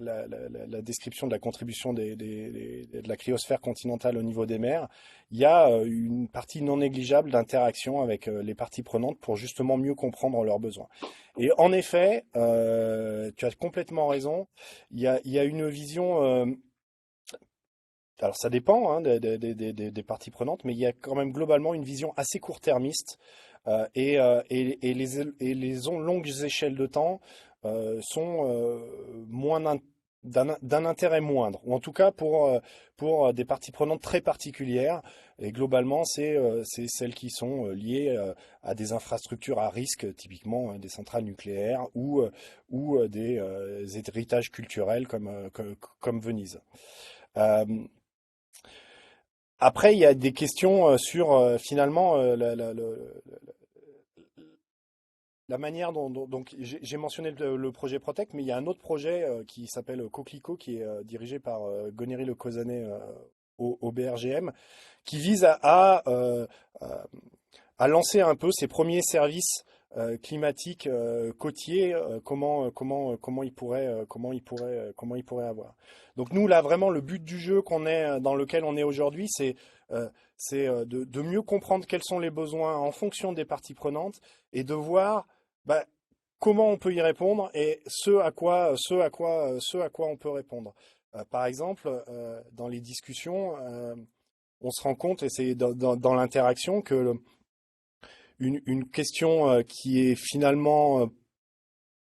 la description de la contribution de la cryosphère continentale au niveau des mers, il y a une partie non négligeable d'interaction avec les parties prenantes pour justement mieux comprendre leurs besoins. Et en effet, tu as complètement raison, il y a une vision, alors ça dépend hein, des parties prenantes, mais il y a quand même globalement une vision assez court-termiste et les longues échelles de temps sont d'un intérêt moindre, ou en tout cas pour des parties prenantes très particulières. Et globalement, c'est celles qui sont liées à des infrastructures à risque, typiquement des centrales nucléaires ou des héritages culturels comme Venise. Euh, Après, il y a des questions sur finalement la manière donc j'ai mentionné le projet Protect, mais il y a un autre projet qui s'appelle Coquelicot, qui est dirigé par Gonéry Le Cosanet au BRGM, qui vise à lancer un peu ses premiers services climatiques côtiers, comment il pourrait avoir. Donc nous là vraiment le but du jeu dans lequel on est aujourd'hui, c'est de mieux comprendre quels sont les besoins en fonction des parties prenantes et de voir bah, comment on peut y répondre et ce à quoi on peut répondre. Par exemple, dans les discussions, on se rend compte, et c'est dans l'interaction, que une question qui est finalement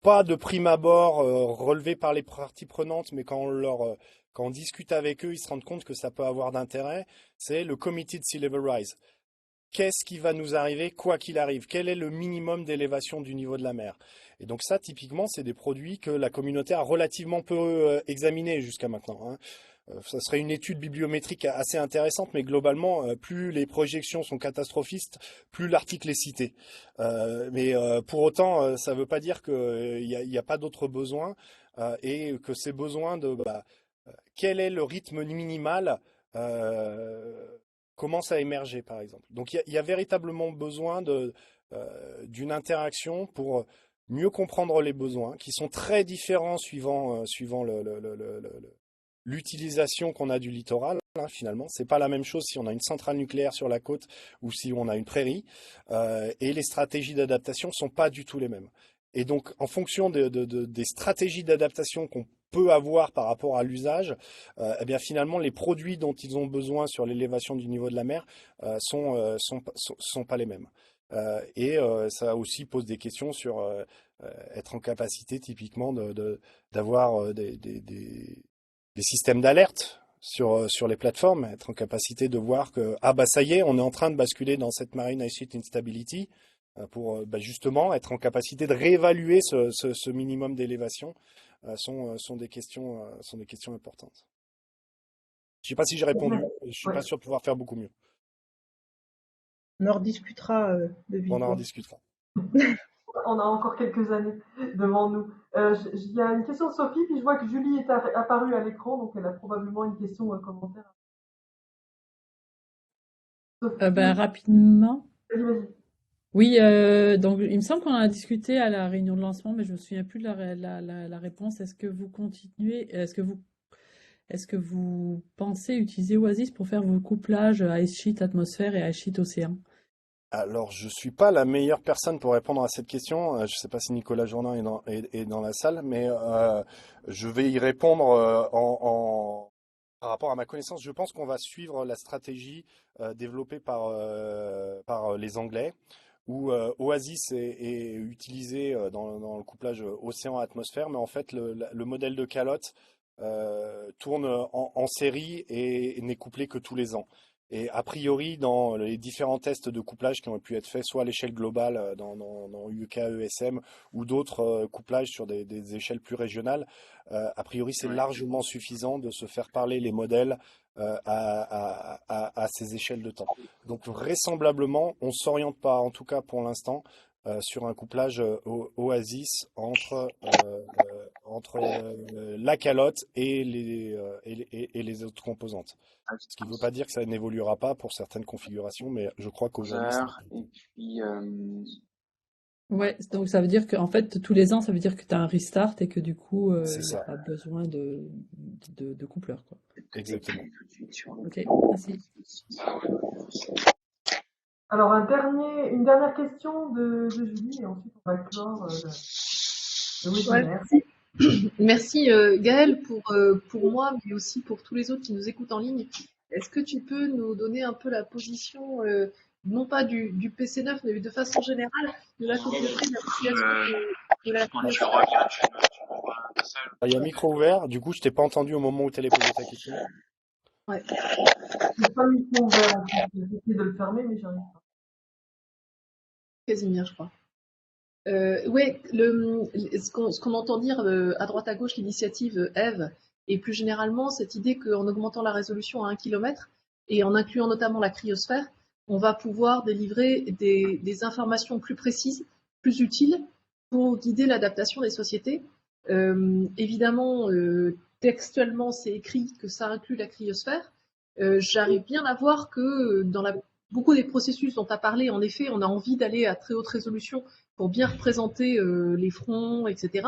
pas de prime abord relevée par les parties prenantes, mais quand on discute avec eux, ils se rendent compte que ça peut avoir d'intérêt, c'est le Committed Sea Level Rise. Qu'est-ce qui va nous arriver quoi qu'il arrive? Quel est le minimum d'élévation du niveau de la mer? Et donc ça, typiquement, c'est des produits que la communauté a relativement peu examinés jusqu'à maintenant, hein. Ça serait une étude bibliométrique assez intéressante, mais globalement, plus les projections sont catastrophistes, plus l'article est cité. Mais pour autant, ça ne veut pas dire qu'il n'y a pas d'autres besoins et que ces besoins quel est le rythme minimal commence à émerger, par exemple. Donc il y a véritablement besoin d'une interaction pour mieux comprendre les besoins, qui sont très différents suivant l'utilisation qu'on a du littoral. Hein, finalement, c'est pas la même chose si on a une centrale nucléaire sur la côte ou si on a une prairie, et les stratégies d'adaptation sont pas du tout les mêmes. Et donc, en fonction des stratégies d'adaptation qu'on peut avoir par rapport à l'usage, eh bien finalement les produits dont ils ont besoin sur l'élévation du niveau de la mer sont pas les mêmes. Ça aussi pose des questions sur être en capacité typiquement d'avoir des systèmes d'alerte sur les plateformes, être en capacité de voir que ah bah ça y est, on est en train de basculer dans cette marine ice sheet instability pour justement être en capacité de réévaluer ce minimum d'élévation sont des questions importantes. Je ne sais pas si j'ai répondu, je suis pas Ouais. sûr de pouvoir faire beaucoup mieux. On en rediscutera de vive On en voix. discutera. On a encore quelques années devant nous. Il y a une question de Sophie, puis je vois que Julie est apparue à l'écran, donc elle a probablement une question ou un commentaire. Sophie, Rapidement. vas-y. Oui, donc il me semble qu'on en a discuté à la réunion de lancement, mais je me souviens plus de la réponse. Est-ce que vous continuez, est-ce que vous pensez utiliser Oasis pour faire vos couplages Ice Sheet atmosphère et Ice Sheet océan? Alors, je suis pas la meilleure personne pour répondre à cette question. Je sais pas si Nicolas Jourdain est dans la salle, mais je vais y répondre par rapport à ma connaissance. Je pense qu'on va suivre la stratégie développée par les Anglais, où Oasis est utilisé dans le couplage océan-atmosphère, mais en fait, le modèle de calotte tourne en série et n'est couplé que tous les ans. Et a priori, dans les différents tests de couplage qui ont pu être faits, soit à l'échelle globale dans UK, ESM, ou d'autres couplages sur des échelles plus régionales, a priori, c'est largement suffisant de se faire parler les modèles à ces échelles de temps. Donc vraisemblablement, on ne s'oriente pas, en tout cas pour l'instant, sur un couplage Oasis entre la calotte et les autres composantes. Ce qui ne veut pas dire que ça n'évoluera pas pour certaines configurations, mais je crois qu'aujourd'hui, Et puis, Ouais, donc ça veut dire qu'en fait, tous les ans, ça veut dire que tu as un restart et que du coup, c'est il n'y a ça, pas besoin de coupleur, quoi. exactement. tout de suite sur le Ok, merci. Alors, une dernière question de Julie, et ensuite on va clore le Ouais, webinaire. merci Gaëlle pour moi, mais aussi pour tous les autres qui nous écoutent en ligne. Est-ce que tu peux nous donner un peu la position, non pas du PC9, mais de façon générale, de la communauté d'application de la quand tu reviens, tu m'envoies un message. Il y a un micro ouvert, du coup, je t'ai pas entendu au moment où tu allais poser ta question. Ouais. J'ai pas le micro ouvert en fait. J'ai essayé de le fermer, mais j'arrive pas. Casimir, je crois. Ouais, ce qu'on entend dire à droite à gauche, l'initiative Eve, et plus généralement cette idée qu'en augmentant la résolution à 1 km et en incluant notamment la cryosphère, on va pouvoir délivrer des informations plus précises, plus utiles pour guider l'adaptation des sociétés. Évidemment, textuellement, c'est écrit que ça inclut la cryosphère. J'arrive bien à voir que dans beaucoup des processus dont tu as parlé, en effet, on a envie d'aller à très haute résolution pour bien représenter les fronts, etc.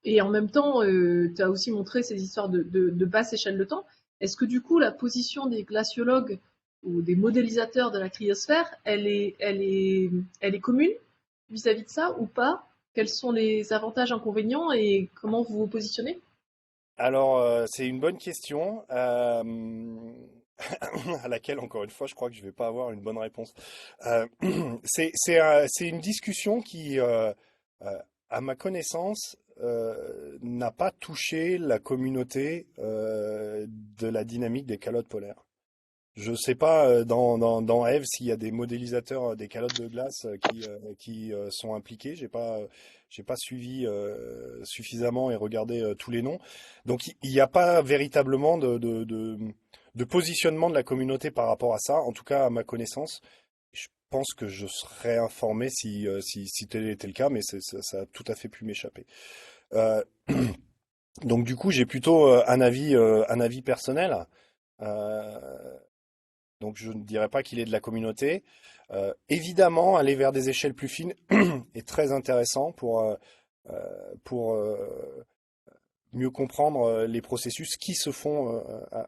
Et en même temps, tu as aussi montré ces histoires de basse échelle de temps. Est-ce que du coup, la position des glaciologues ou des modélisateurs de la cryosphère, elle est commune vis-à-vis de ça ou pas? Quels sont les avantages, inconvénients et comment vous vous positionnez? Alors, c'est une bonne question à laquelle, encore une fois, je crois que je vais pas avoir une bonne réponse. C'est une discussion qui, à ma connaissance, n'a pas touché la communauté de la dynamique des calottes polaires. Je ne sais pas dans Eve s'il y a des modélisateurs des calottes de glace qui sont impliqués. J'ai pas suivi suffisamment et regardé tous les noms. Donc il n'y a pas véritablement de positionnement de la communauté par rapport à ça, en tout cas à ma connaissance. Je pense que je serais informé si tel était le cas, mais ça a tout à fait pu m'échapper. Euh, donc du coup j'ai plutôt un avis personnel. Euh, donc je ne dirais pas qu'il est de la communauté. Évidemment, aller vers des échelles plus fines est très intéressant pour mieux comprendre les processus qui se font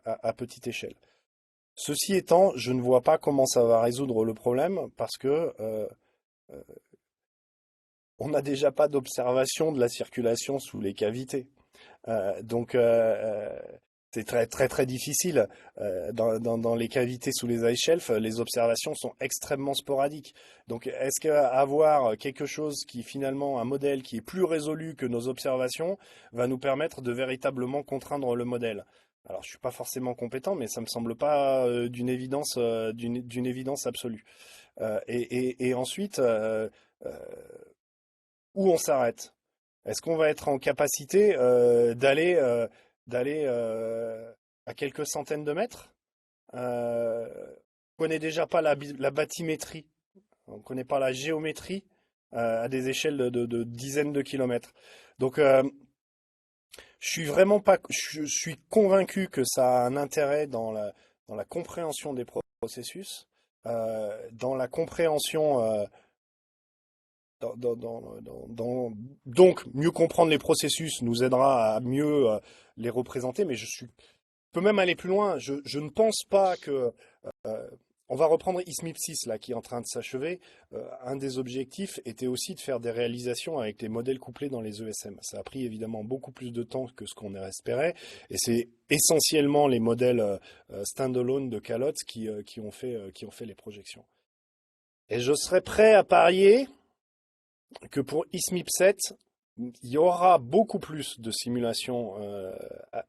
à petite échelle. Ceci étant, je ne vois pas comment ça va résoudre le problème parce que on n'a déjà pas d'observation de la circulation sous les cavités. Donc, c'est très très très difficile. Dans les cavités sous les ice shelves, les observations sont extrêmement sporadiques. Donc, est-ce qu'avoir quelque chose qui finalement, un modèle qui est plus résolu que nos observations, va nous permettre de véritablement contraindre le modèle? Alors, je suis pas forcément compétent, mais ça me semble pas d'une évidence absolue. Et ensuite, euh, où on s'arrête? Est-ce qu'on va être en capacité d'aller à quelques centaines de mètres? On connaît déjà pas la bathymétrie, on ne connaît pas la géométrie à des échelles de dizaines de kilomètres. Donc, je suis vraiment pas, je suis convaincu que ça a un intérêt dans la compréhension des processus, dans la compréhension donc, mieux comprendre les processus nous aidera à mieux les représenter, mais je peux même aller plus loin. Je ne pense pas que on va reprendre ISMIP6 là qui est en train de s'achever. Un des objectifs était aussi de faire des réalisations avec les modèles couplés dans les ESM. Ça a pris évidemment beaucoup plus de temps que ce qu'on espérait, et c'est essentiellement les modèles standalone de Calotte qui ont fait les projections. Et je serais prêt à parier que pour ISMIP7, il y aura beaucoup plus de simulations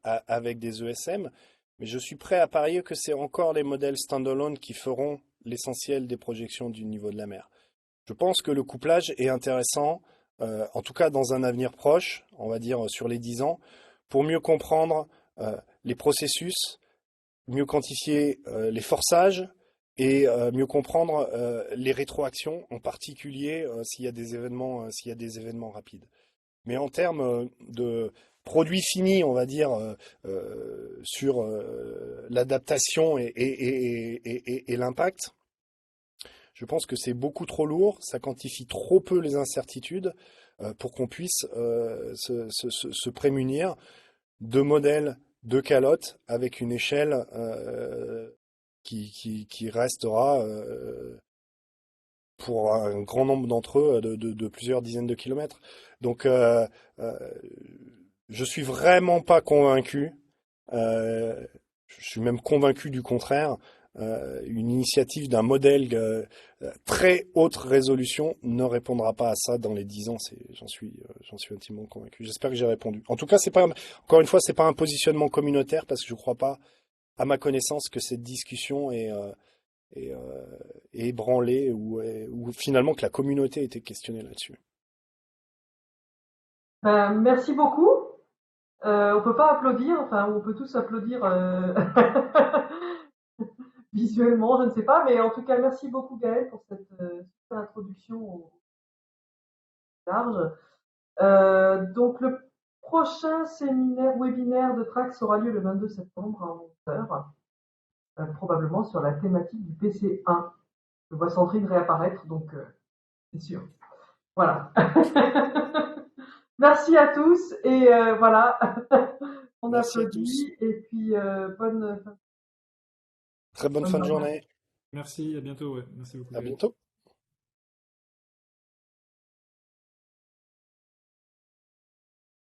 avec des ESM, mais je suis prêt à parier que c'est encore les modèles standalone qui feront l'essentiel des projections du niveau de la mer. Je pense que le couplage est intéressant, en tout cas dans un avenir proche, on va dire sur les 10 ans, pour mieux comprendre les processus, mieux quantifier les forçages, et mieux comprendre les rétroactions, en particulier s'il y a des événements rapides. Mais en termes de produits finis, on va dire, sur l'adaptation et l'impact, je pense que c'est beaucoup trop lourd, ça quantifie trop peu les incertitudes pour qu'on puisse se prémunir de modèles de calottes avec une échelle qui restera pour un grand nombre d'entre eux de plusieurs dizaines de kilomètres. Donc, je suis vraiment pas convaincu. Je suis même convaincu du contraire. Une initiative d'un modèle très haute résolution ne répondra pas à ça dans les 10 ans. J'en suis intimement convaincu. J'espère que j'ai répondu. En tout cas, encore une fois, c'est pas un positionnement communautaire parce que je crois pas, à ma connaissance, que cette discussion est ébranlée ou finalement que la communauté a été questionnée là-dessus. Merci beaucoup. On peut pas applaudir, enfin on peut tous applaudir visuellement, je ne sais pas, mais en tout cas merci beaucoup Gaël pour cette super introduction au large. Donc le prochain webinaire de Trax aura lieu le 22 septembre à 11h, probablement sur la thématique du PC1. Je vois Sandrine réapparaître, donc c'est sûr. Voilà. Merci à tous et voilà, on Merci à tous. applaudit et puis bonne fin. Très bonne fin de journée. Merci, à bientôt. Ouais. Merci beaucoup. À bientôt.